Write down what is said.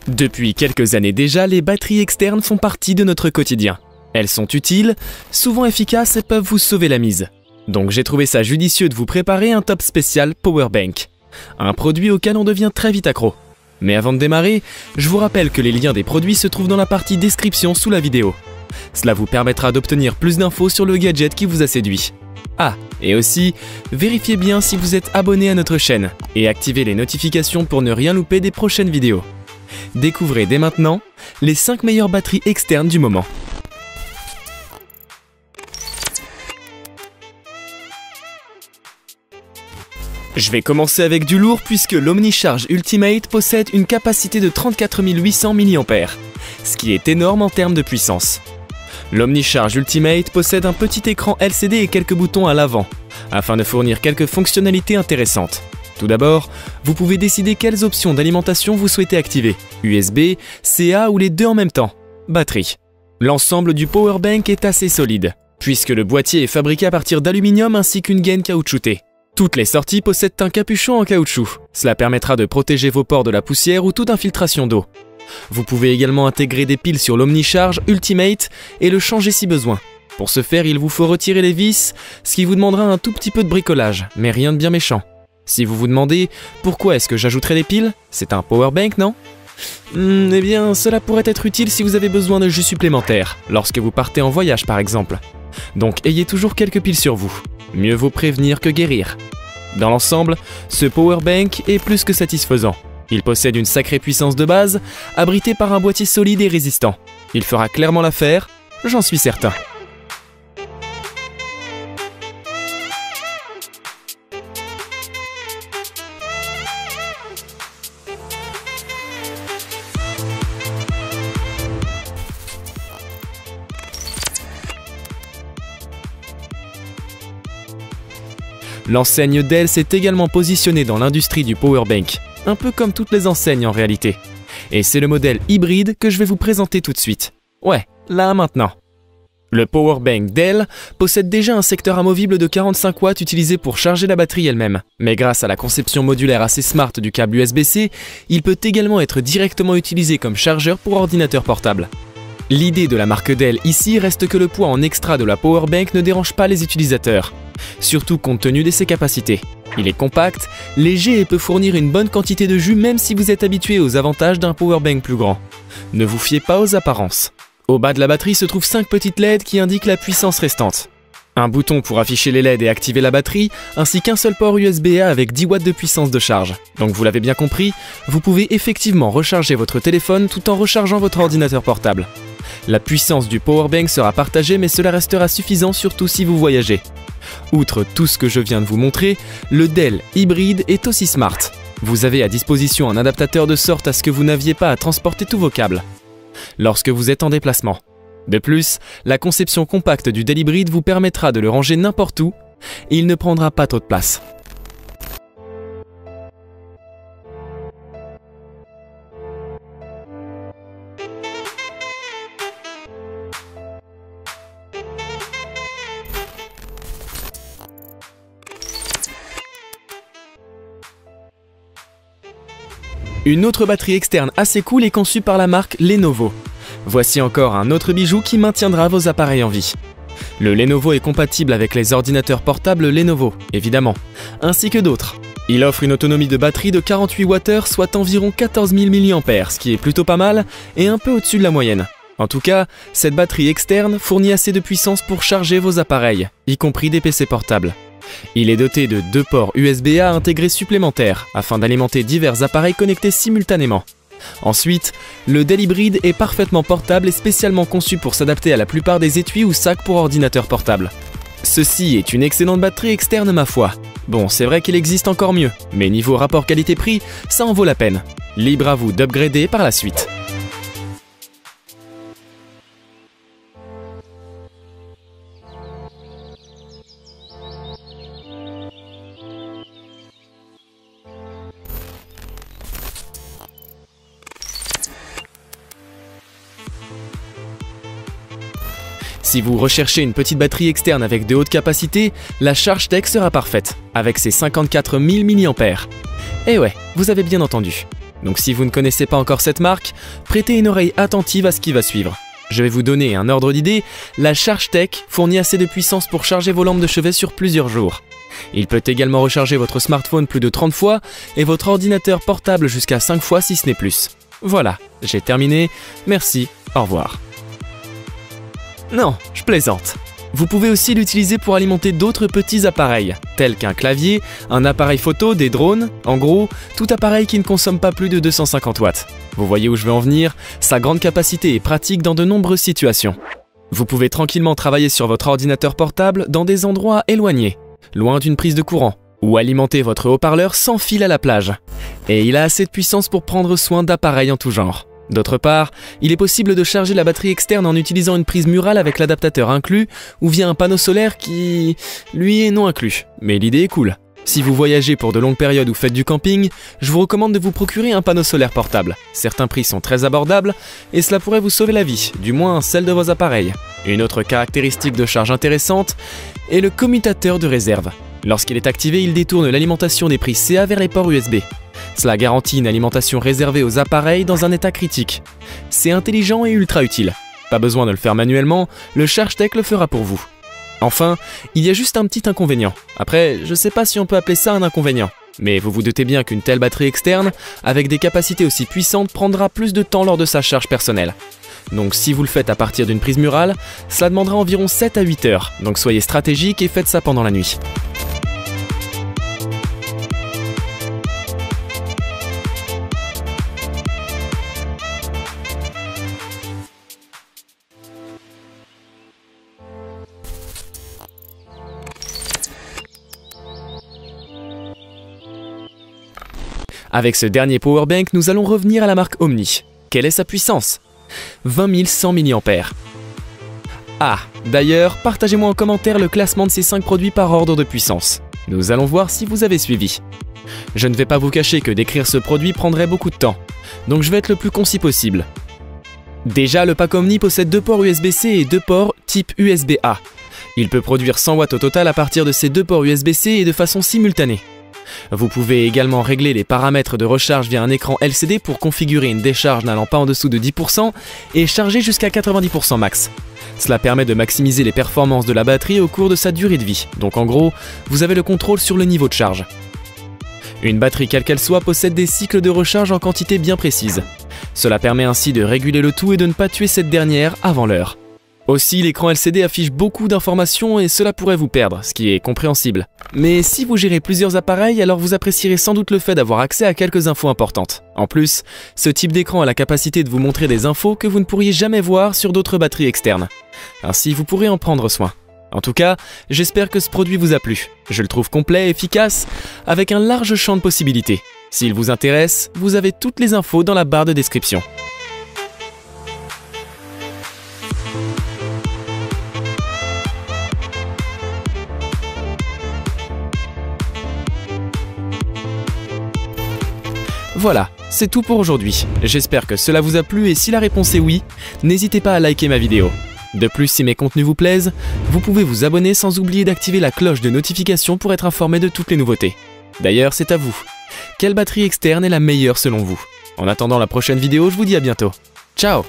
Depuis quelques années déjà, les batteries externes font partie de notre quotidien. Elles sont utiles, souvent efficaces et peuvent vous sauver la mise. Donc j'ai trouvé ça judicieux de vous préparer un top spécial Powerbank. Un produit auquel on devient très vite accro. Mais avant de démarrer, je vous rappelle que les liens des produits se trouvent dans la partie description sous la vidéo. Cela vous permettra d'obtenir plus d'infos sur le gadget qui vous a séduit. Ah, et aussi, vérifiez bien si vous êtes abonné à notre chaîne et activez les notifications pour ne rien louper des prochaines vidéos. Découvrez dès maintenant les 5 meilleures batteries externes du moment. Je vais commencer avec du lourd puisque l'Omnicharge Ultimate possède une capacité de 34 800 mAh, ce qui est énorme en termes de puissance. L'Omnicharge Ultimate possède un petit écran LCD et quelques boutons à l'avant, afin de fournir quelques fonctionnalités intéressantes. Tout d'abord, vous pouvez décider quelles options d'alimentation vous souhaitez activer, USB, CA ou les deux en même temps. Batterie. L'ensemble du Powerbank est assez solide, puisque le boîtier est fabriqué à partir d'aluminium ainsi qu'une gaine caoutchoutée. Toutes les sorties possèdent un capuchon en caoutchouc. Cela permettra de protéger vos ports de la poussière ou toute infiltration d'eau. Vous pouvez également intégrer des piles sur l'Omnicharge Ultimate et le changer si besoin. Pour ce faire, il vous faut retirer les vis, ce qui vous demandera un tout petit peu de bricolage, mais rien de bien méchant. Si vous vous demandez pourquoi est-ce que j'ajouterai des piles, c'est un Powerbank, non? Eh bien, cela pourrait être utile si vous avez besoin de jus supplémentaires, lorsque vous partez en voyage par exemple. Donc ayez toujours quelques piles sur vous. Mieux vaut prévenir que guérir. Dans l'ensemble, ce Powerbank est plus que satisfaisant. Il possède une sacrée puissance de base, abrité par un boîtier solide et résistant. Il fera clairement l'affaire, j'en suis certain. L'enseigne Dell s'est également positionnée dans l'industrie du Powerbank, un peu comme toutes les enseignes en réalité. Et c'est le modèle hybride que je vais vous présenter tout de suite. Ouais, là maintenant. Le Powerbank Dell possède déjà un secteur amovible de 45 watts utilisé pour charger la batterie elle-même. Mais grâce à la conception modulaire assez smart du câble USB-C, il peut également être directement utilisé comme chargeur pour ordinateur portable. L'idée de la marque Dell ici reste que le poids en extra de la Powerbank ne dérange pas les utilisateurs, surtout compte tenu de ses capacités. Il est compact, léger et peut fournir une bonne quantité de jus même si vous êtes habitué aux avantages d'un Powerbank plus grand. Ne vous fiez pas aux apparences. Au bas de la batterie se trouvent 5 petites LED qui indiquent la puissance restante. Un bouton pour afficher les LED et activer la batterie, ainsi qu'un seul port USB-A avec 10 watts de puissance de charge. Donc vous l'avez bien compris, vous pouvez effectivement recharger votre téléphone tout en rechargeant votre ordinateur portable. La puissance du Powerbank sera partagée mais cela restera suffisant surtout si vous voyagez. Outre tout ce que je viens de vous montrer, le Dell hybride est aussi smart. Vous avez à disposition un adaptateur de sorte à ce que vous n'aviez pas à transporter tous vos câbles lorsque vous êtes en déplacement. De plus, la conception compacte du Dell hybride vous permettra de le ranger n'importe où et il ne prendra pas trop de place. Une autre batterie externe assez cool est conçue par la marque Lenovo. Voici encore un autre bijou qui maintiendra vos appareils en vie. Le Lenovo est compatible avec les ordinateurs portables Lenovo, évidemment, ainsi que d'autres. Il offre une autonomie de batterie de 48 Wh, soit environ 14 000 mAh, ce qui est plutôt pas mal et un peu au-dessus de la moyenne. En tout cas, cette batterie externe fournit assez de puissance pour charger vos appareils, y compris des PC portables. Il est doté de 2 ports USB-A intégrés supplémentaires afin d'alimenter divers appareils connectés simultanément. Ensuite, le Dell hybride est parfaitement portable et spécialement conçu pour s'adapter à la plupart des étuis ou sacs pour ordinateur portable. Ceci est une excellente batterie externe ma foi. Bon, c'est vrai qu'il existe encore mieux, mais niveau rapport qualité-prix, ça en vaut la peine. Libre à vous d'upgrader par la suite. Si vous recherchez une petite batterie externe avec de hautes capacités, la ChargeTech sera parfaite, avec ses 54 000 mAh. Et ouais, vous avez bien entendu. Donc si vous ne connaissez pas encore cette marque, prêtez une oreille attentive à ce qui va suivre. Je vais vous donner un ordre d'idée, la ChargeTech fournit assez de puissance pour charger vos lampes de chevet sur plusieurs jours. Il peut également recharger votre smartphone plus de 30 fois et votre ordinateur portable jusqu'à 5 fois si ce n'est plus. Voilà, j'ai terminé, merci, au revoir. Non, je plaisante. Vous pouvez aussi l'utiliser pour alimenter d'autres petits appareils, tels qu'un clavier, un appareil photo, des drones, en gros, tout appareil qui ne consomme pas plus de 250 watts. Vous voyez où je veux en venir? Sa grande capacité est pratique dans de nombreuses situations. Vous pouvez tranquillement travailler sur votre ordinateur portable dans des endroits éloignés, loin d'une prise de courant, ou alimenter votre haut-parleur sans fil à la plage. Et il a assez de puissance pour prendre soin d'appareils en tout genre. D'autre part, il est possible de charger la batterie externe en utilisant une prise murale avec l'adaptateur inclus ou via un panneau solaire qui, lui, est non inclus. Mais l'idée est cool. Si vous voyagez pour de longues périodes ou faites du camping, je vous recommande de vous procurer un panneau solaire portable. Certains prix sont très abordables et cela pourrait vous sauver la vie, du moins celle de vos appareils. Une autre caractéristique de charge intéressante est le commutateur de réserve. Lorsqu'il est activé, il détourne l'alimentation des prises CA vers les ports USB. Cela garantit une alimentation réservée aux appareils dans un état critique. C'est intelligent et ultra utile. Pas besoin de le faire manuellement, le ChargeTech le fera pour vous. Enfin, il y a juste un petit inconvénient. Après, je sais pas si on peut appeler ça un inconvénient. Mais vous vous doutez bien qu'une telle batterie externe, avec des capacités aussi puissantes, prendra plus de temps lors de sa charge personnelle. Donc si vous le faites à partir d'une prise murale, cela demandera environ 7 à 8 heures. Donc soyez stratégique et faites ça pendant la nuit. Avec ce dernier powerbank, nous allons revenir à la marque Omni. Quelle est sa puissance? 20 100 mAh. Ah, d'ailleurs, partagez-moi en commentaire le classement de ces 5 produits par ordre de puissance. Nous allons voir si vous avez suivi. Je ne vais pas vous cacher que décrire ce produit prendrait beaucoup de temps, donc je vais être le plus concis possible. Déjà, le pack Omni possède 2 ports USB-C et 2 ports type USB-A. Il peut produire 100 watts au total à partir de ces 2 ports USB-C et de façon simultanée. Vous pouvez également régler les paramètres de recharge via un écran LCD pour configurer une décharge n'allant pas en dessous de 10% et charger jusqu'à 90% max. Cela permet de maximiser les performances de la batterie au cours de sa durée de vie, donc en gros, vous avez le contrôle sur le niveau de charge. Une batterie quelle qu'elle soit possède des cycles de recharge en quantité bien précise. Cela permet ainsi de réguler le tout et de ne pas tuer cette dernière avant l'heure. Aussi, l'écran LCD affiche beaucoup d'informations et cela pourrait vous perdre, ce qui est compréhensible. Mais si vous gérez plusieurs appareils, alors vous apprécierez sans doute le fait d'avoir accès à quelques infos importantes. En plus, ce type d'écran a la capacité de vous montrer des infos que vous ne pourriez jamais voir sur d'autres batteries externes. Ainsi, vous pourrez en prendre soin. En tout cas, j'espère que ce produit vous a plu. Je le trouve complet et efficace, avec un large champ de possibilités. S'il vous intéresse, vous avez toutes les infos dans la barre de description. Voilà, c'est tout pour aujourd'hui. J'espère que cela vous a plu et si la réponse est oui, n'hésitez pas à liker ma vidéo. De plus, si mes contenus vous plaisent, vous pouvez vous abonner sans oublier d'activer la cloche de notification pour être informé de toutes les nouveautés. D'ailleurs, c'est à vous. Quelle batterie externe est la meilleure selon vous? En attendant la prochaine vidéo, je vous dis à bientôt. Ciao!